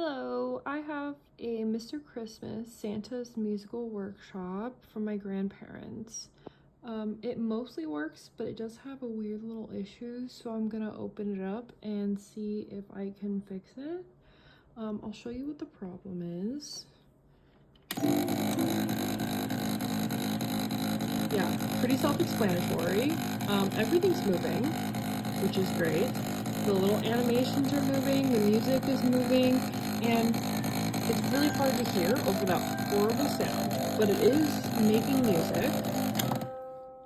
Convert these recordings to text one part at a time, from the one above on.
Hello, I have a Mr. Christmas Santa's musical workshop from my grandparents. It mostly works, but it does have a weird little issue, so I'm gonna open it up and see if I can fix it. I'll show you what the problem is. Yeah, pretty self-explanatory. Everything's moving, which is great. The little animations are moving, the music is moving, and it's really hard to hear over that horrible sound, but it is making music.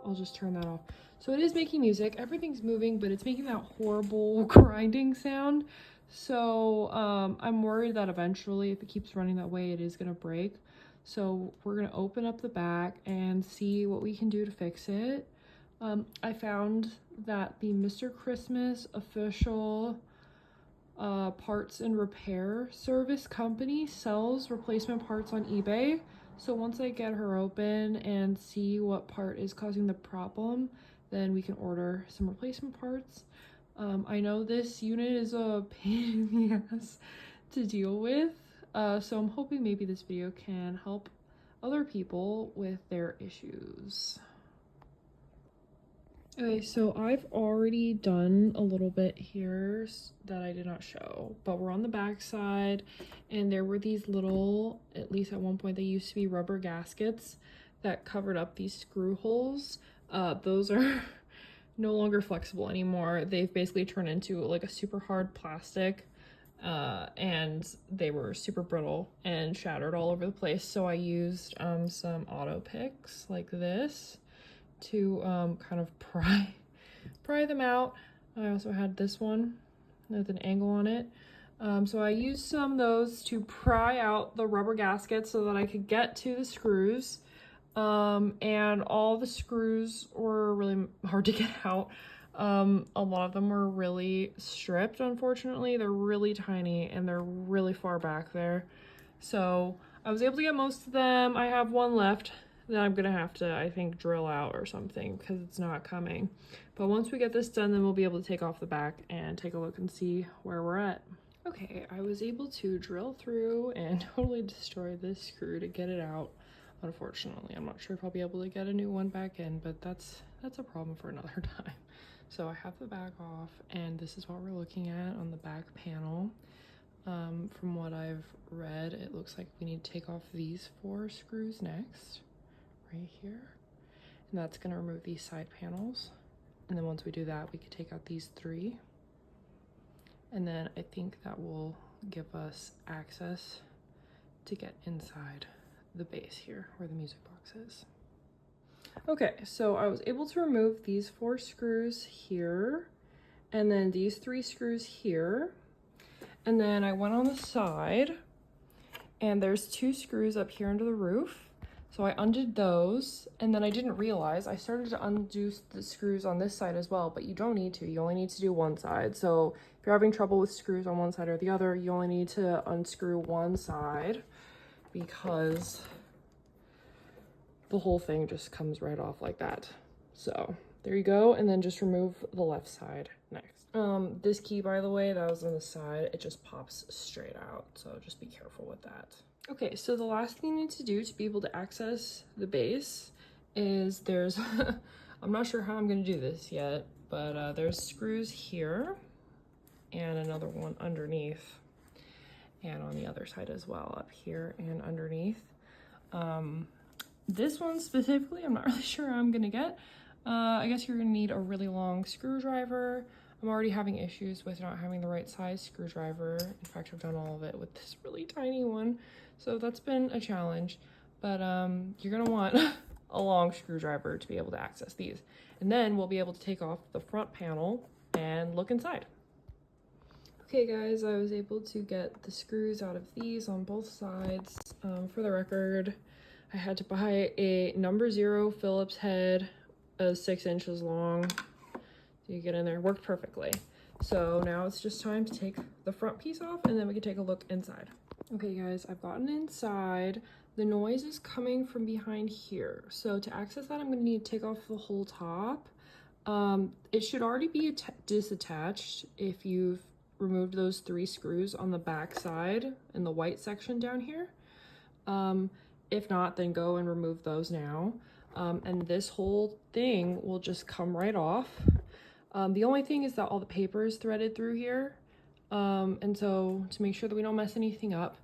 I'll just turn that off. So it is making music, everything's moving, but it's making that horrible grinding sound. So I'm worried that eventually, if it keeps running that way, it is gonna break. So we're gonna open up the back and see what we can do to fix it. I found that the Mr. Christmas official parts and repair service company sells replacement parts on eBay. So once I get her open and see what part is causing the problem, then we can order some replacement parts. I know this unit is a pain in the ass to deal with, so I'm hoping maybe this video can help other people with their issues. Okay, so I've already done a little bit here that I did not show, but we're on the back side, and there were these little, at least at one point they used to be rubber gaskets that covered up these screw holes. Those are no longer flexible anymore. They've basically turned into like a super hard plastic, and they were super brittle and shattered all over the place. So I used some auto picks like this to kind of pry them out. I also had this one with an angle on it. So I used some of those to pry out the rubber gaskets so that I could get to the screws. And all the screws were really hard to get out. A lot of them were really stripped, unfortunately. They're really tiny and they're really far back there. So I was able to get most of them. I have one left that I'm gonna have to, I think, drill out or something because it's not coming. But once we get this done, then we'll be able to take off the back and take a look and see where we're at. Okay, I was able to drill through and totally destroy this screw to get it out. Unfortunately, I'm not sure if I'll be able to get a new one back in, but that's a problem for another time. So I have the back off, and this is what we're looking at on the back panel. From what I've read, it looks like we need to take off these 4 screws next. Right here, and that's going to remove these side panels, and then once we do that, we could take out these 3, and then I think that will give us access to get inside the base here where the music box is. Okay, so I was able to remove these 4 screws here, and then these 3 screws here, and then I went on the side, and there's 2 screws up here under the roof. So I undid those, and then I didn't realize I started to undo the screws on this side as well, but you don't need to. You only need to do one side. So if you're having trouble with screws on one side or the other, you only need to unscrew one side because the whole thing just comes right off like that. So there you go, and then just remove the left side next. This key, by the way, that was on the side, it just pops straight out, so just be careful with that. Okay, so the last thing you need to do to be able to access the base is there's, I'm not sure how I'm gonna do this yet, but there's screws here and another one underneath, and on the other side as well, up here and underneath. This one specifically, I'm not really sure how I'm gonna get. I guess you're gonna need a really long screwdriver. I'm already having issues with not having the right size screwdriver. In fact, I've done all of it with this really tiny one. So that's been a challenge, but you're gonna want a long screwdriver to be able to access these. And then we'll be able to take off the front panel and look inside. Okay guys, I was able to get the screws out of these on both sides. For the record, I had to buy a number 0 Phillips head, 6 inches long. So you get in there, worked perfectly. So now it's just time to take the front piece off, and then we can take a look inside. Okay guys, I've gotten inside. The noise is coming from behind here. So to access that, I'm gonna need to take off the whole top. It should already be disattached if you've removed those 3 screws on the back side in the white section down here. If not, then go and remove those now. And this whole thing will just come right off. The only thing is that all the paper is threaded through here. And so to make sure that we don't mess anything up,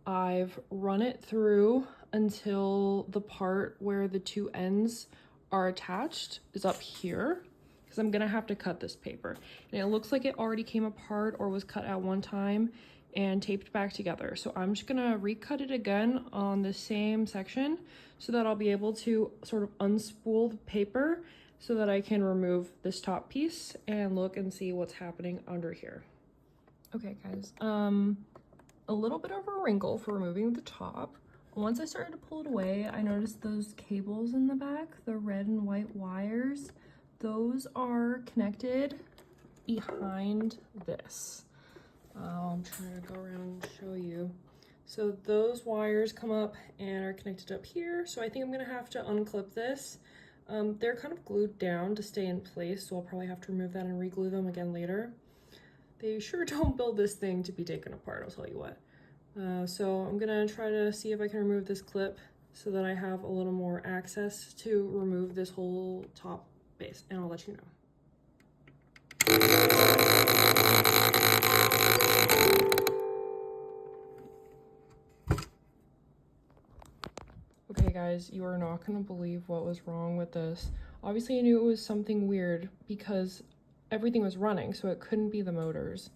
I've run it through until the part where the 2 ends are attached is up here, because I'm gonna have to cut this paper. And it looks like it already came apart or was cut at one time and taped back together. So I'm just gonna recut it again on the same section so that I'll be able to sort of unspool the paper so that I can remove this top piece and look and see what's happening under here. Okay guys, a little bit of a wrinkle for removing the top. Once I started to pull it away, I noticed those cables in the back, the red and white wires, those are connected behind this. I'm trying to go around and show you. So those wires come up and are connected up here. So I think I'm gonna have to unclip this. They're kind of glued down to stay in place, so I'll probably have to remove that and re-glue them again later. They sure don't build this thing to be taken apart, I'll tell you what. So I'm gonna try to see if I can remove this clip so that I have a little more access to remove this whole top base, and I'll let you know. Okay guys, you are not gonna believe what was wrong with this. Obviously I knew it was something weird because everything was running, so it couldn't be the motors.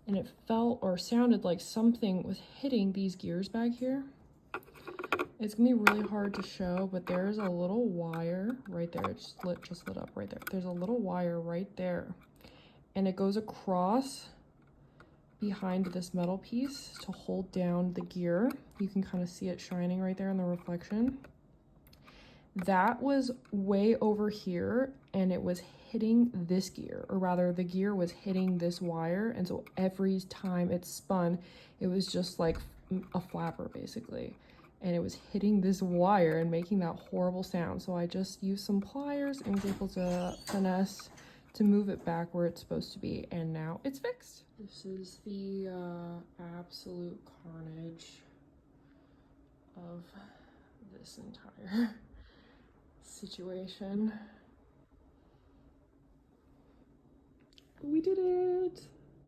And it felt or sounded like something was hitting these gears back here. It's gonna be really hard to show, but there's a little wire right there. It just lit up right there. There's a little wire right there. And it goes across behind this metal piece to hold down the gear. You can kind of see it shining right there in the reflection. That was way over here, and it was hitting this gear, or rather the gear was hitting this wire, and so every time it spun, it was just like a flapper basically, and it was hitting this wire and making that horrible sound. So I just used some pliers and was able to finesse to move it back where it's supposed to be, and now it's fixed. This is the absolute carnage of this entire situation. We did it!